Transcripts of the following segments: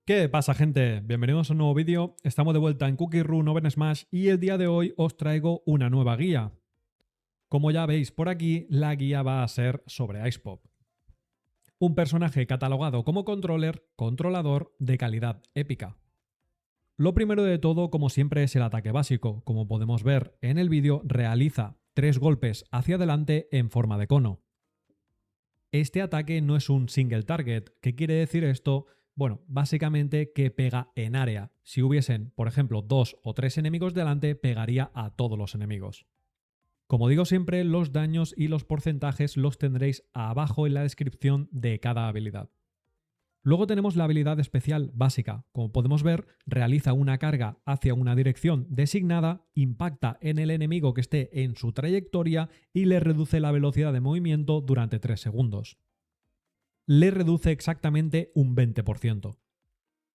¿Qué pasa, gente? Bienvenidos a un nuevo vídeo. Estamos de vuelta en Cookie Run Open Smash y el día de hoy os traigo una nueva guía. Como ya veis por aquí, la guía va a ser sobre Ice Pop. Un personaje catalogado como controlador de calidad épica. Lo primero de todo, como siempre, es el ataque básico. Como podemos ver en el vídeo, realiza 3 golpes hacia adelante en forma de cono. Este ataque no es un single target. ¿Qué quiere decir esto? Bueno, básicamente que pega en área. Si hubiesen, por ejemplo, 2 o 3 enemigos delante, pegaría a todos los enemigos. Como digo siempre, los daños y los porcentajes los tendréis abajo en la descripción de cada habilidad. Luego tenemos la habilidad especial básica. Como podemos ver, realiza una carga hacia una dirección designada, impacta en el enemigo que esté en su trayectoria y le reduce la velocidad de movimiento durante 3 segundos. Le reduce exactamente un 20%.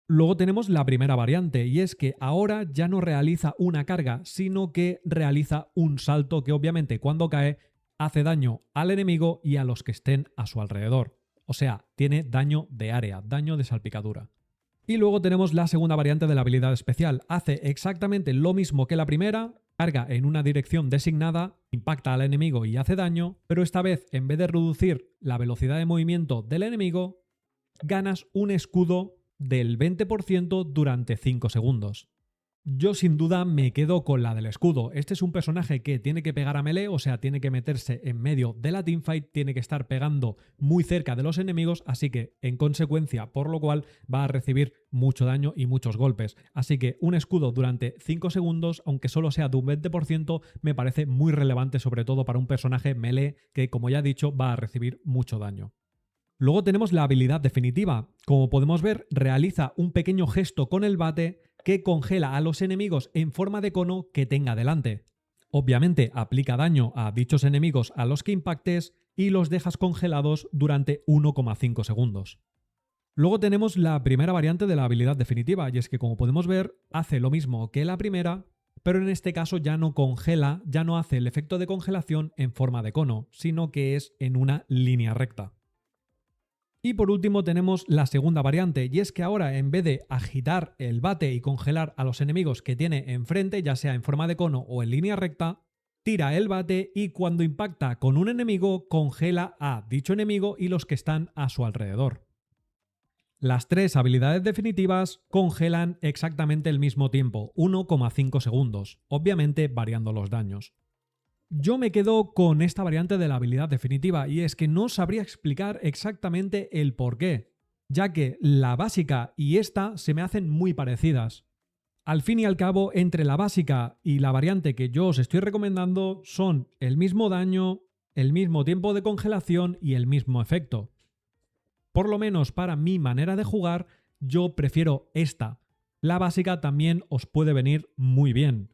Luego tenemos la primera variante, y es que ahora ya no realiza una carga, sino que realiza un salto que obviamente cuando cae hace daño al enemigo y a los que estén a su alrededor. O sea, tiene daño de área, daño de salpicadura. Y luego tenemos la segunda variante de la habilidad especial. Hace exactamente lo mismo que la primera, carga en una dirección designada, impacta al enemigo y hace daño, pero esta vez en vez de reducir la velocidad de movimiento del enemigo, ganas un escudo del 20% durante 5 segundos. Yo sin duda me quedo con la del escudo. Este es un personaje que tiene que pegar a melee, o sea, tiene que meterse en medio de la teamfight, tiene que estar pegando muy cerca de los enemigos, así que en consecuencia, por lo cual va a recibir mucho daño y muchos golpes. Así que un escudo durante 5 segundos, aunque solo sea de un 20%, me parece muy relevante, sobre todo para un personaje melee que, como ya he dicho, va a recibir mucho daño. Luego tenemos la habilidad definitiva. Como podemos ver, realiza un pequeño gesto con el bate que congela a los enemigos en forma de cono que tenga delante. Obviamente aplica daño a dichos enemigos a los que impactes y los dejas congelados durante 1,5 segundos. Luego tenemos la primera variante de la habilidad definitiva, y es que, como podemos ver, hace lo mismo que la primera, pero en este caso ya no congela, ya no hace el efecto de congelación en forma de cono, sino que es en una línea recta. Y por último tenemos la segunda variante, y es que ahora, en vez de agitar el bate y congelar a los enemigos que tiene enfrente, ya sea en forma de cono o en línea recta, tira el bate y cuando impacta con un enemigo congela a dicho enemigo y los que están a su alrededor. Las 3 habilidades definitivas congelan exactamente el mismo tiempo, 1,5 segundos, obviamente variando los daños. Yo me quedo con esta variante de la habilidad definitiva, y es que no sabría explicar exactamente el por qué, ya que la básica y esta se me hacen muy parecidas. Al fin y al cabo, entre la básica y la variante que yo os estoy recomendando son el mismo daño, el mismo tiempo de congelación y el mismo efecto. Por lo menos para mi manera de jugar, yo prefiero esta. La básica también os puede venir muy bien.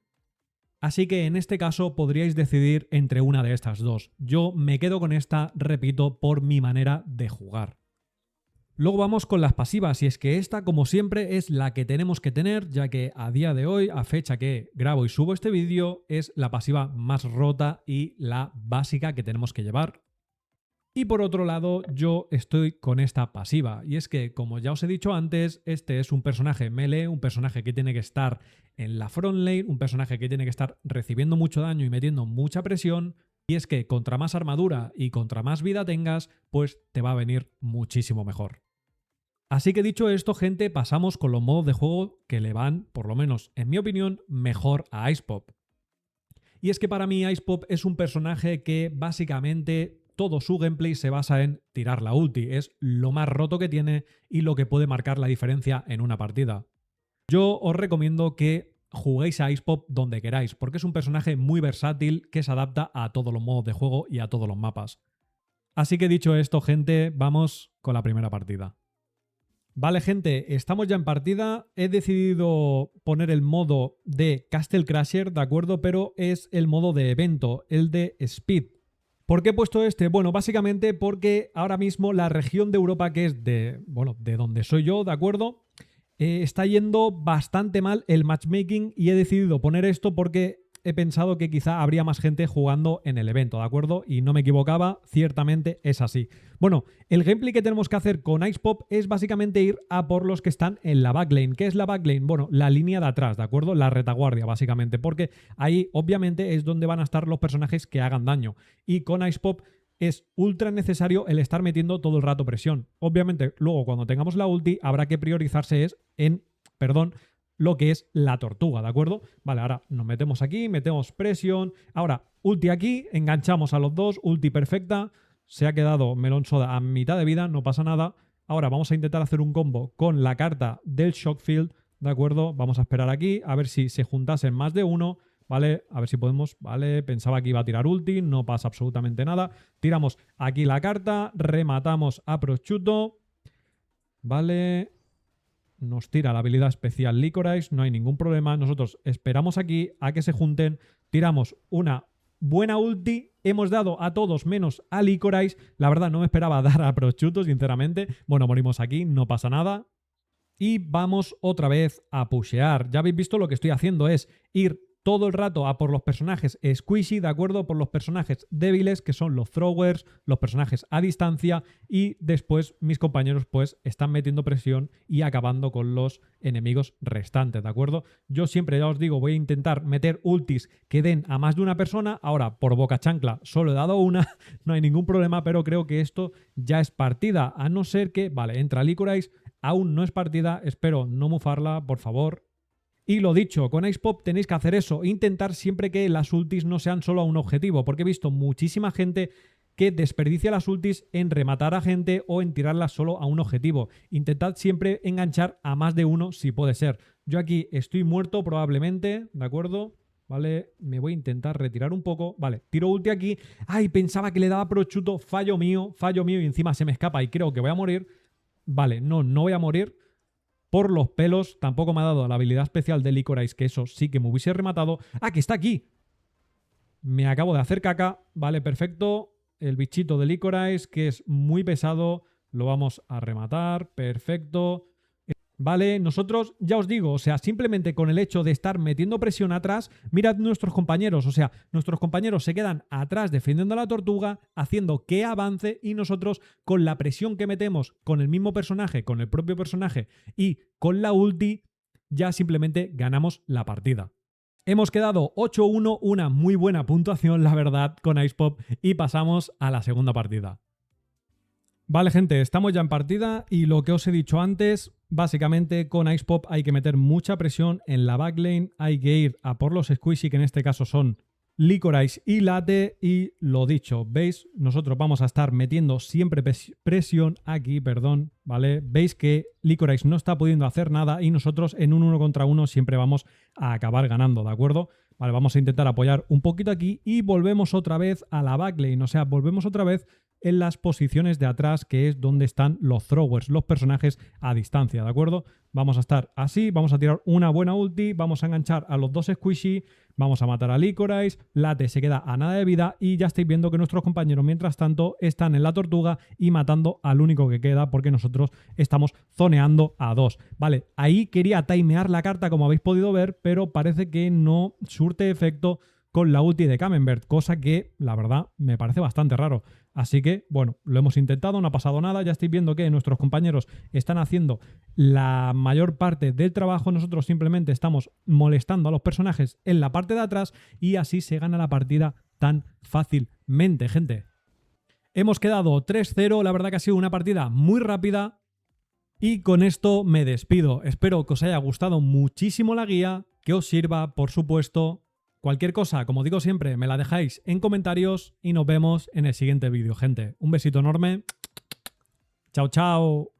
Así que en este caso podríais decidir entre una de estas dos. Yo me quedo con esta, repito, por mi manera de jugar. Luego vamos con las pasivas, y es que esta, como siempre, es la que tenemos que tener, ya que a día de hoy, a fecha que grabo y subo este vídeo, es la pasiva más rota y la básica que tenemos que llevar. Y por otro lado, yo estoy con esta pasiva, y es que, como ya os he dicho antes, este es un personaje melee, un personaje que tiene que estar en la front lane, un personaje que tiene que estar recibiendo mucho daño y metiendo mucha presión, y es que contra más armadura y contra más vida tengas, pues te va a venir muchísimo mejor. Así que dicho esto, gente, pasamos con los modos de juego que le van, por lo menos en mi opinión, mejor a Ice Pop. Y es que para mí Ice Pop es un personaje que básicamente todo su gameplay se basa en tirar la ulti. Es lo más roto que tiene y lo que puede marcar la diferencia en una partida. Yo os recomiendo que juguéis a Ice Pop donde queráis, porque es un personaje muy versátil que se adapta a todos los modos de juego y a todos los mapas. Así que dicho esto, gente, vamos con la primera partida. Vale, gente, estamos ya en partida. He decidido poner el modo de Castle Crasher, ¿de acuerdo? Pero es el modo de evento, el de Speed. ¿Por qué he puesto este? Bueno, básicamente porque ahora mismo la región de Europa, que es de donde soy yo, ¿de acuerdo? Está yendo bastante mal el matchmaking, y he decidido poner esto porque he pensado que quizá habría más gente jugando en el evento, ¿de acuerdo? Y no me equivocaba, ciertamente es así. Bueno, el gameplay que tenemos que hacer con Icepop es básicamente ir a por los que están en la backlane. ¿Qué es la backlane? Bueno, la línea de atrás, ¿de acuerdo? La retaguardia, básicamente, porque ahí obviamente es donde van a estar los personajes que hagan daño. Y con Icepop es ultra necesario el estar metiendo todo el rato presión. Obviamente, luego cuando tengamos la ulti, habrá que priorizarse lo que es la tortuga, ¿de acuerdo? Vale, ahora nos metemos aquí, metemos presión. Ahora, ulti aquí, enganchamos a los dos, ulti perfecta. Se ha quedado Melon Soda a mitad de vida, no pasa nada. Ahora vamos a intentar hacer un combo con la carta del Shockfield, ¿de acuerdo? Vamos a esperar aquí, a ver si se juntasen más de uno. ¿Vale? A ver si podemos, ¿vale? Pensaba que iba a tirar ulti, no pasa absolutamente nada. Tiramos aquí la carta, rematamos a Prosciutto, ¿vale? Nos tira la habilidad especial Licorice, no hay ningún problema. Nosotros esperamos aquí a que se junten, tiramos una buena ulti, hemos dado a todos menos a Licorice. La verdad no me esperaba dar a Prosciutto, sinceramente. Bueno, morimos aquí, no pasa nada. Y vamos otra vez a pushear. Ya habéis visto lo que estoy haciendo es ir todo el rato a por los personajes squishy, ¿de acuerdo? Por los personajes débiles, que son los throwers, los personajes a distancia, y después mis compañeros pues están metiendo presión y acabando con los enemigos restantes, ¿de acuerdo? Yo siempre, ya os digo, voy a intentar meter ultis que den a más de una persona. Ahora, por boca chancla, solo he dado una, no hay ningún problema, pero creo que esto ya es partida, a no ser que, vale, entra Licorice, aún no es partida, espero no mufarla, por favor. Y lo dicho, con Icepop tenéis que hacer eso, intentar siempre que las ultis no sean solo a un objetivo, porque he visto muchísima gente que desperdicia las ultis en rematar a gente o en tirarlas solo a un objetivo. Intentad siempre enganchar a más de uno si puede ser. Yo aquí estoy muerto probablemente, ¿de acuerdo? Vale, me voy a intentar retirar un poco. Vale, tiro ulti aquí. ¡Ay! Pensaba que le daba Prosciutto, fallo mío y encima se me escapa y creo que voy a morir. Vale, no voy a morir. Por los pelos, tampoco me ha dado la habilidad especial de Licorice, que eso sí que me hubiese rematado. ¡Ah, que está aquí! Me acabo de hacer caca. Vale, perfecto. El bichito de Licorice, que es muy pesado, lo vamos a rematar. Perfecto. Vale, nosotros, ya os digo, o sea, simplemente con el hecho de estar metiendo presión atrás, mirad nuestros compañeros, o sea, nuestros compañeros se quedan atrás defendiendo a la tortuga, haciendo que avance, y nosotros con la presión que metemos con el mismo personaje, con el propio personaje y con la ulti, ya simplemente ganamos la partida. Hemos quedado 8-1, una muy buena puntuación, la verdad, con Icepop, y pasamos a la segunda partida. Vale, gente, estamos ya en partida y lo que os he dicho antes, básicamente con Icepop hay que meter mucha presión en la backlane, hay que ir a por los squishy, que en este caso son Licorice y Latte, y lo dicho, ¿veis? Nosotros vamos a estar metiendo siempre presión aquí, perdón, ¿vale? Veis que Licorice no está pudiendo hacer nada y nosotros en un 1 contra 1 siempre vamos a acabar ganando, ¿de acuerdo? Vale, vamos a intentar apoyar un poquito aquí y volvemos otra vez a la backlane, o sea, volvemos otra vez en las posiciones de atrás, que es donde están los throwers, los personajes a distancia, ¿de acuerdo? Vamos a estar así, vamos a tirar una buena ulti, vamos a enganchar a los dos squishy, vamos a matar a Licorice, Latte se queda a nada de vida y ya estáis viendo que nuestros compañeros mientras tanto están en la tortuga y matando al único que queda, porque nosotros estamos zoneando a dos. Vale, ahí quería timear la carta, como habéis podido ver, pero parece que no surte efecto con la ulti de Camembert, cosa que la verdad me parece bastante raro. Así que, bueno, lo hemos intentado, no ha pasado nada, ya estáis viendo que nuestros compañeros están haciendo la mayor parte del trabajo, nosotros simplemente estamos molestando a los personajes en la parte de atrás y así se gana la partida tan fácilmente, gente. Hemos quedado 3-0, la verdad que ha sido una partida muy rápida y con esto me despido. Espero que os haya gustado muchísimo la guía, que os sirva, por supuesto. Cualquier cosa, como digo siempre, me la dejáis en comentarios y nos vemos en el siguiente vídeo, gente. Un besito enorme. Chao, chao.